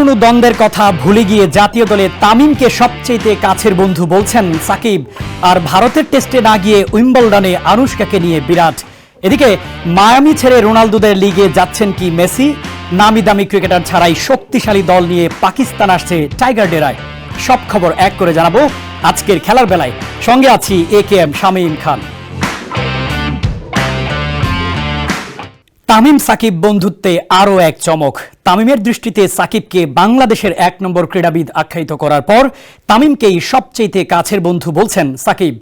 পুরনো দ্বন্দ্বের কথা ভুলে গিয়ে জাতীয় দলে তামিমকে সবচেয়ে কাছের বন্ধু বলছেন সাকিব। আর ভারতের টেস্টে না গিয়ে উইম্বলডনে আনুশকাকে নিয়ে বিরাট। এদিকে মায়ামি ছেড়ে রোনালদোদের লিগে যাচ্ছেন কি মেসি? নামি দামি ক্রিকেটার ছাড়াই শক্তিশালী দল নিয়ে পাকিস্তান আসছে টাইগার ডেরায়। সব খবর এক করে জানাবো আজকের খেলার বেলায়। সঙ্গে আছি AKM শামীম খান। তামিম সাকিব বন্ধুত্বে আরও এক চমক। তামিমের দৃষ্টিতে সাকিবকে বাংলাদেশের ১ নম্বর ক্রীড়াবিদ আখ্যায়িত করার পর তামিমকেই সবচেয়ে কাছের বন্ধু বলছেন সাকিব।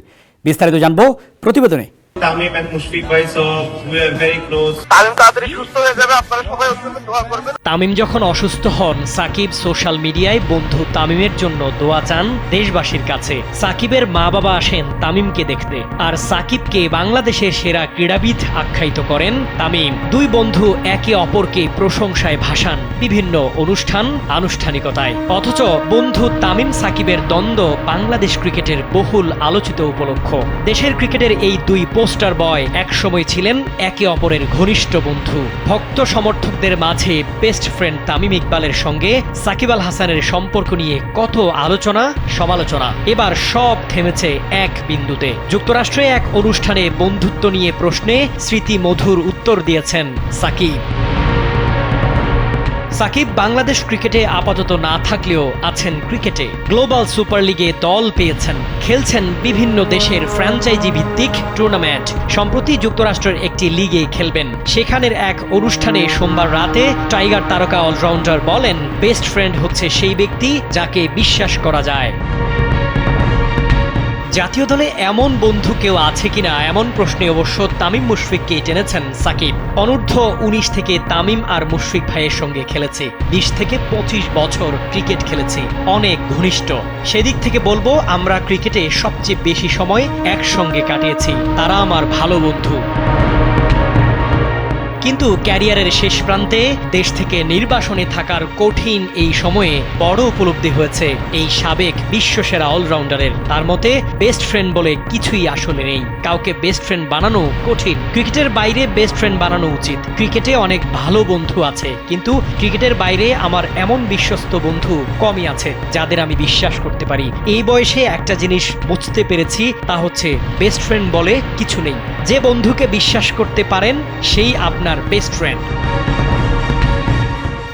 বিস্তারিত জানবো প্রতিবেদনে। তামিম and মুশফিক ভাই, so we are very close. Tamim তাড়াতাড়ি সুস্থ হয়ে যাবে, আপনারা সবাই ওর জন্য দোয়া করবেন। তামিম যখন অসুস্থ হন, সাকিব সোশ্যাল মিডিয়ায় বন্ধু তামিমের জন্য দোয়া চান দেশবাসীর কাছে। সাকিবের মা বাবা আসেন তামিমকে দেখতে, আর সাকিবকে বাংলাদেশের সেরা ক্রীড়াবিদ আখ্যায়িত করেন তামিম। দুই বন্ধু একে অপরকে প্রশংসায় ভাসান বিভিন্ন অনুষ্ঠান আনুষ্ঠানিকতায়। অথচ বন্ধু তামিম সাকিবের দ্বন্দ্ব বাংলাদেশ ক্রিকেটের বহুল আলোচিত উপলক্ষ। দেশের ক্রিকেটের এই দুই পোস্টার বয় একসময় ছিলেন একে অপরের ঘনিষ্ঠ বন্ধু। ভক্ত সমর্থকদের মাঝে বেস্ট ফ্রেন্ড তামিম ইকবালের সঙ্গে সাকিব আল হাসানের সম্পর্ক নিয়ে কত আলোচনা সমালোচনা। এবার সব থেমেছে এক বিন্দুতে। যুক্তরাষ্ট্রে এক অনুষ্ঠানে বন্ধুত্ব নিয়ে প্রশ্নে স্মৃতি মধুর উত্তর দিয়েছেন সাকিব। সাকিব বাংলাদেশ ক্রিকেটে আপাতত না থাকলেও আছেন ক্রিকেটে। গ্লোবাল সুপার লিগে দল পেয়েছেন, খেলছেন বিভিন্ন দেশের ফ্র্যাঞ্চাইজি ভিত্তিক টুর্নামেন্ট। সম্প্রতি যুক্তরাষ্ট্রের একটি লিগে খেলবেন। সেখানের এক অনুষ্ঠানে সোমবার রাতে টাইগার তারকা অলরাউন্ডার বলেন, বেস্ট ফ্রেন্ড হচ্ছে সেই ব্যক্তি যাকে বিশ্বাস করা যায়। জাতীয় দলে এমন বন্ধু কেউ আছে কিনা, এমন প্রশ্নে অবশ্য তামিম মুশফিককে টেনেছেন সাকিব। অনূর্ধ্ব ১৯ থেকে তামিম আর মুশফিক ভাইয়ের সঙ্গে খেলেছে। ২০ থেকে ২৫ বছর ক্রিকেট খেলেছি, অনেক ঘনিষ্ঠ। সেদিক থেকে বলবো আমরা ক্রিকেটে সবচেয়ে বেশি সময় একসঙ্গে কাটিয়েছি। তারা আমার ভালো বন্ধু। কিন্তু ক্যারিয়ারের শেষ প্রান্তে দেশ থেকে নির্বাসনে থাকার কঠিন এই সময়ে বড় উপলব্ধি হয়েছে এই সাবেক বিশ্বসেরা অলরাউন্ডারের। তার মতে বেস্ট ফ্রেন্ড বলে কিছুই আসলে নেই। কাউকে বেস্ট ফ্রেন্ড বানানো কঠিন। ক্রিকেটের বাইরে বেস্ট ফ্রেন্ড বানানো উচিত। ক্রিকেটে অনেক ভালো বন্ধু আছে, কিন্তু ক্রিকেটের বাইরে আমার এমন বিশ্বস্ত বন্ধু কমই আছে যাদের আমি বিশ্বাস করতে পারি। এই বয়সে একটা জিনিস বুঝতে পেরেছি, তা হচ্ছে বেস্ট ফ্রেন্ড বলে কিছু নেই। যে বন্ধুকে বিশ্বাস করতে পারেন সেই আপনার বেস্ট ফ্রেন্ড।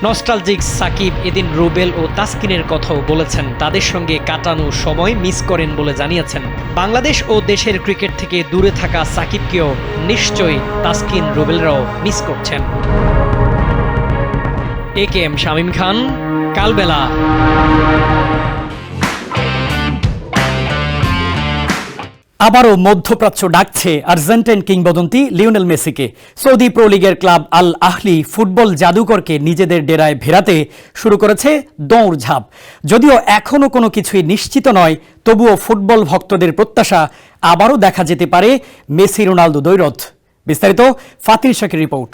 নস্টালজিক সাকিব এদিন রুবেল ও তাসকিনের কথাও বলেছেন। তাদের সঙ্গে কাটানো সময় মিস করেন বলে জানিয়েছেন। বাংলাদেশ ও দেশের ক্রিকেট থেকে দূরে থাকা সাকিবকেও নিশ্চয়ই তাসকিন রুবেলরাও মিস করছেন। AKM শামীম খান, কালবেলা। আবারও মধ্যপ্রাচ্য ডাকছে আর্জেন্টাইন কিংবদন্তি লিওনেল মেসিকে। সৌদি প্রো লিগের ক্লাব আল আহলি ফুটবল জাদুকরকে নিজেদের ডেরায় ফেরাতে শুরু করেছে দৌড়ঝাঁপ। যদিও এখনও কোনো কিছুই নিশ্চিত নয়, তবুও ফুটবল ভক্তদের প্রত্যাশা আবারও দেখা যেতে পারে মেসি রোনালদো দ্বৈরথ। বিস্তারিত ফাতির শাকির রিপোর্ট।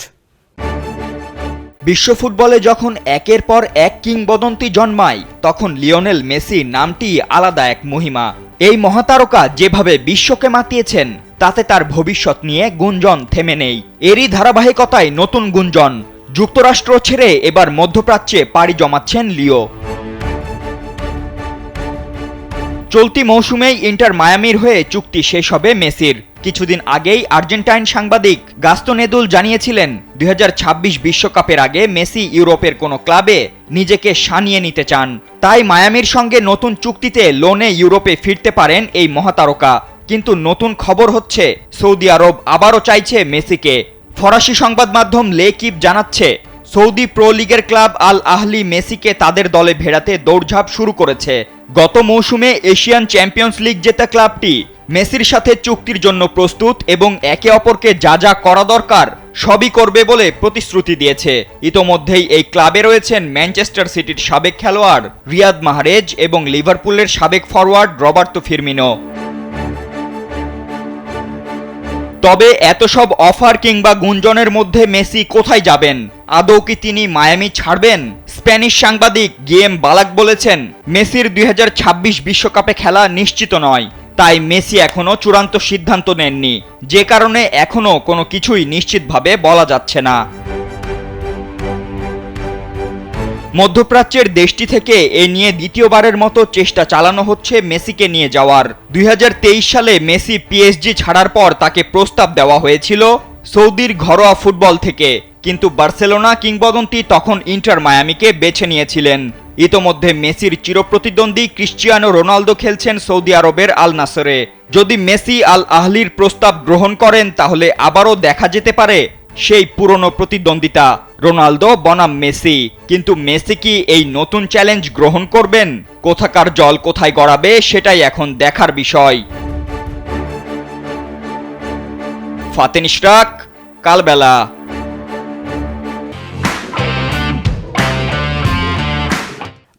বিশ্ব ফুটবলে যখন একের পর এক কিংবদন্তি জন্মায়, তখন লিওনেল মেসি নামটি আলাদা এক মহিমা। এই মহাতারকা যেভাবে বিশ্বকে মাতিয়েছেন, তাতে তার ভবিষ্যৎ নিয়ে গুঞ্জন থেমে নেই। এরই ধারাবাহিকতায় নতুন গুঞ্জন। যুক্তরাষ্ট্র ছেড়ে এবার মধ্যপ্রাচ্যে পাড়ি জমাচ্ছেন লিও। চলতি মৌসুমেই ইন্টার মায়ামির হয়ে চুক্তি শেষ হবে মেসির। কিছুদিন আগেই আর্জেন্টাইন সাংবাদিক গাস্তন এদুল জানিয়েছিলেন, ২০২৬ বিশ্বকাপের আগে মেসি ইউরোপের কোনো ক্লাবে নিজেকে সানিয়ে নিতে চান। তাই মায়ামির সঙ্গে নতুন চুক্তিতে লোনে ইউরোপে ফিরতে পারেন এই মহাতারকা। কিন্তু নতুন খবর হচ্ছে, সৌদি আরব আবারও চাইছে মেসিকে। ফরাসি সংবাদ মাধ্যম লেকিপ জানাচ্ছে, সৌদি প্রো লিগের ক্লাব আল আহলি মেসিকে তাদের দলে ভেড়াতে দৌড়ঝাঁপ শুরু করেছে। গত মৌসুমে এশিয়ান চ্যাম্পিয়ন্স লিগ জেতা ক্লাবটি মেসির সাথে চুক্তির জন্য প্রস্তুত এবং একে অপরকে যা যা করা দরকার সবই করবে বলে প্রতিশ্রুতি দিয়েছে। ইতোমধ্যেই এই ক্লাবে রয়েছেন ম্যানচেস্টার সিটির সাবেক খেলোয়াড় রিয়াদ মাহরেজ এবং লিভারপুলের সাবেক ফরওয়ার্ড রবার্তো ফিরমিনো। তবে এত সব অফার কিংবা গুঞ্জনের মধ্যে মেসি কোথায় যাবেন? আদৌ কি তিনি মায়ামি ছাড়বেন? স্প্যানিশ সাংবাদিক গিয়েম বালাক বলেছেন, মেসির ২০২৬ বিশ্বকাপে খেলা নিশ্চিত নয়। তাই মেসি এখনো চূড়ান্ত সিদ্ধান্ত নেননি, যে কারণে এখনো কোনো কিছুই নিশ্চিতভাবে বলা যাচ্ছে না। মধ্যপ্রাচ্যের দেশটি থেকে এ নিয়ে দ্বিতীয়বারের মতো চেষ্টা চালানো হচ্ছে মেসিকে নিয়ে যাওয়ার। 2023 সালে মেসি পিএসজি ছাড়ার পর তাকে প্রস্তাব দেওয়া হয়েছিল সৌদির ঘরোয়া ফুটবল থেকে, কিন্তু বার্সেলোনা কিংবদন্তি তখন ইন্টার মায়ামিকে বেছে নিয়েছিলেন। ইতোমধ্যে মেসির চিরপ্রতিদ্বন্দ্বী ক্রিশ্চিয়ানো রোনালদো খেলছেন সৌদি আরবের আল নাসরে। যদি মেসি আল আহলির প্রস্তাব গ্রহণ করেন তাহলে আবারও দেখা যেতে পারে সেই পুরনো প্রতিদ্বন্দ্বিতা, রোনালদো বনাম মেসি। কিন্তু মেসি কি এই নতুন চ্যালেঞ্জ গ্রহণ করবেন? কোথাকার জল কোথায় গড়াবে সেটাই এখন দেখার বিষয়। ফাতেন ইশরাক, কালবেলা।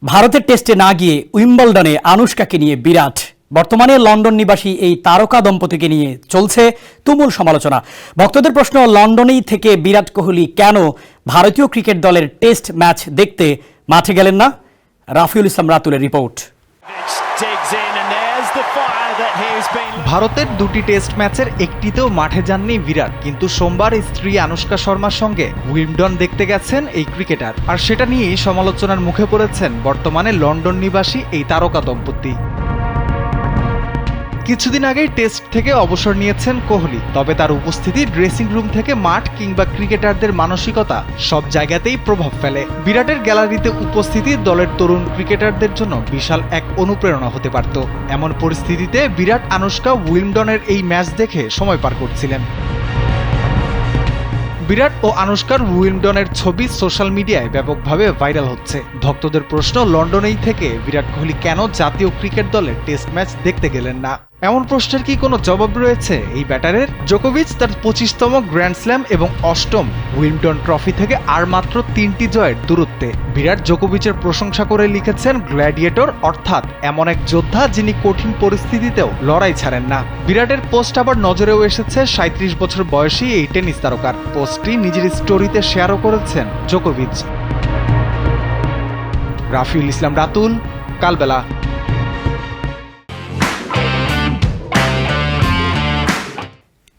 ভারতের টেস্টে না গিয়ে উইম্বলডনে আনুশকাকে নিয়ে বিরাট। বর্তমানে লন্ডন নিবাসী এই তারকা দম্পতিকে নিয়ে চলছে তুমুল সমালোচনা। ভক্তদের প্রশ্ন, লন্ডনেই থেকে বিরাট কোহলি কেন ভারতীয় ক্রিকেট দলের টেস্ট ম্যাচ দেখতে মাঠে গেলেন না? রাফিউল ইসলাম রাতুলের রিপোর্ট। ভারতের দুটি টেস্ট ম্যাচের একটিতেও মাঠে যাননি বিরাট, কিন্তু সোমবার স্ত্রী আনুশকা শর্মার সঙ্গে উইম্বলডন দেখতে গেছেন এই ক্রিকেটার। আর সেটা নিয়েই সমালোচনার মুখে পড়েছেন বর্তমানে লন্ডন নিবাসী এই তারকা দম্পতি। কিছুদিন আগেই টেস্ট থেকে অবসর নিয়েছেন কোহলি, তবে তার উপস্থিতি ড্রেসিং রুম থেকে মাঠ কিংবা ক্রিকেটারদের মানসিকতা সব জায়গাতেই প্রভাব ফেলে। বিরাটের গ্যালারিতে উপস্থিতি দলের তরুণ ক্রিকেটারদের জন্য বিশাল এক অনুপ্রেরণা হতে পারত। এমন পরিস্থিতিতে বিরাট আনুশকা উইম্বলডনের এই ম্যাচ দেখে সময় পার করছিলেন। বিরাট ও আনুশকার উইম্বলডনের ছবি সোশ্যাল মিডিয়ায় ব্যাপকভাবে ভাইরাল হচ্ছে। ভক্তদের প্রশ্ন, লন্ডনেই থেকে বিরাট কোহলি কেন জাতীয় ক্রিকেট দলের টেস্ট ম্যাচ দেখতে গেলেন না? এমন প্রশ্নের কি কোনো জবাব রয়েছে এই ব্যাটারের? জোকোভিচ তার 25তম গ্র্যান্ড স্ল্যাম এবং 8ম উইম্বলডন ট্রফি থেকে আর মাত্র 3টি জয়ের দূরত্বে। বিরাট জোকোভিচের প্রশংসা করে লিখেছেন, গ্ল্যাডিয়েটর, অর্থাৎ এমন এক যোদ্ধা যিনি কঠিন পরিস্থিতিতেও লড়াই ছাড়েন না। বিরাটের পোস্ট আবার নজরেও এসেছে 37 বছর বয়সী এই টেনিস তারকার। পোস্টটি নিজের স্টোরিতে শেয়ারও করেছেন জোকোভিচ। রাফিউল ইসলাম রাতুল, কালবেলা।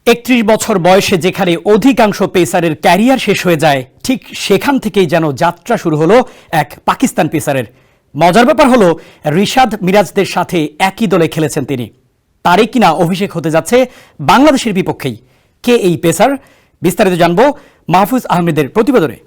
31 বছর বয়সে যেখানে অধিকাংশ পেসারের ক্যারিয়ার শেষ হয়ে যায়, ঠিক সেখান থেকেই যেন যাত্রা শুরু হলো এক পাকিস্তান পেসারের। মজার ব্যাপার হলো, রিশাদ মিরাজদের সাথে একই দলে খেলেছেন তিনি। তারই কিনা অভিষেক হতে যাচ্ছে বাংলাদেশের বিপক্ষেই। কে এই পেসার? বিস্তারিত জানবো মাহফুজ আহমেদের প্রতিবেদনে।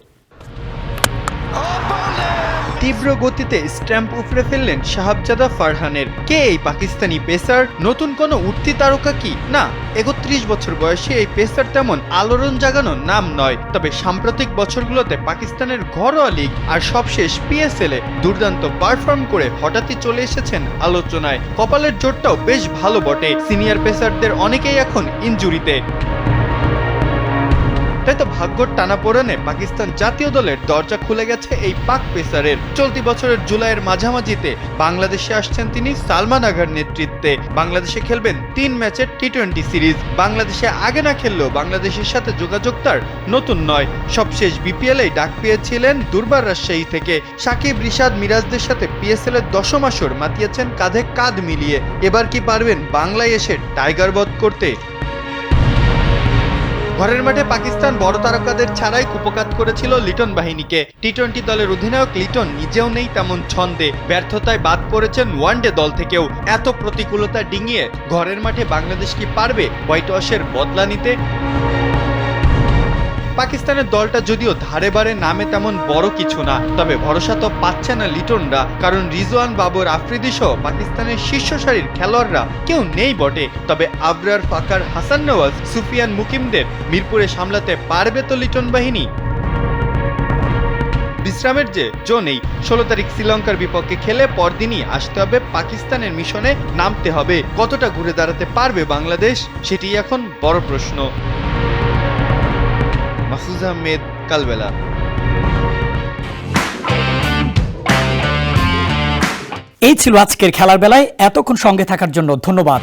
তীব্র গতিতে স্ট্যাম্প উপড়ে ফেললেন শাহাবজাদা ফারহানের। কে এই পাকিস্তানি পেসার? নতুন কোনো উঠতি তারকা কি? না, 31 বছর বয়সে এই পেসার তেমন আলোড়ন জাগানোর নাম নয়। তবে সাম্প্রতিক বছরগুলোতে পাকিস্তানের ঘরোয়া লিগ আর সবশেষ পিএসএল-এ দুর্দান্ত পারফর্ম করে হঠাৎই চলে এসেছেন আলোচনায়। কপালের জোরটাও বেশ ভালো বটে। সিনিয়র পেসারদের অনেকেই এখন ইনজুরিতে। তাই তো ভাগ্যর টানাপোড়েনে পাকিস্তান জাতীয় দলের দরজা খুলে গেছে এই পাক পেসারের। চলতি বছরের জুলাইয়ের মাঝামাঝিতে বাংলাদেশে আসছেন তিনি সালমান আগার নেতৃত্বে। বাংলাদেশে খেলবেন 3 ম্যাচের টি20 সিরিজ। বাংলাদেশে আগে না খেললেও বাংলাদেশের সাথে যোগাযোগ তার নতুন নয়। সবশেষ বিপিএল-এই ডাক পেয়েছিলেন দুর্বার রাজশাহী থেকে। সাকিব, রিশাদ, মিরাজদের সাথে পিএসএল-এর 10ম আসর মাতিয়েছেন কাঁধে কাঁধ মিলিয়ে। এবার কি পারবেন বাংলায় এসে টাইগার বধ করতে? ঘরের মাঠে পাকিস্তান বড় তারকাদের ছাড়াই কুপকাত করেছিল লিটন বাহিনীকে। টি20 দলের অধিনায়ক লিটন নিজেও নেই তেমন ছন্দে। ব্যর্থতায় বাদ পড়েছেন ওয়ানডে দল থেকেও। এত প্রতিকূলতা ডিঙিয়ে ঘরের মাঠে বাংলাদেশ কি পারবে হোয়াইট ওয়াশের বদলা নিতে? পাকিস্তানের দলটা যদিও ধারে বারে নামে তেমন বড় কিছু না, তবে ভরসা তো পাচ্ছে না লিটনরা। কারণ রিজওয়ান, বাবর আফ্রিদি সহ পাকিস্তানের শীর্ষ সারির খেলোয়াড়রা কেউ নেই বটে। তবে আবরার, ফাকার, হাসান নওয়াজ, সুফিয়ান, মুকিমদের মিরপুরে সামলাতে পারবে তো লিটন বাহিনী? বিশ্রামের যে জো নেই। 16 তারিখ শ্রীলঙ্কার বিপক্ষে খেলে পরদিনই আসতে হবে পাকিস্তানের মিশনে নামতে হবে। কতটা ঘুরে দাঁড়াতে পারবে বাংলাদেশ, সেটি এখন বড় প্রশ্ন। মাহফুজ আহমেদ, কালবেলা। এই ছিল আজকের খেলার বেলায়। এতক্ষণ সঙ্গে থাকার জন্য ধন্যবাদ।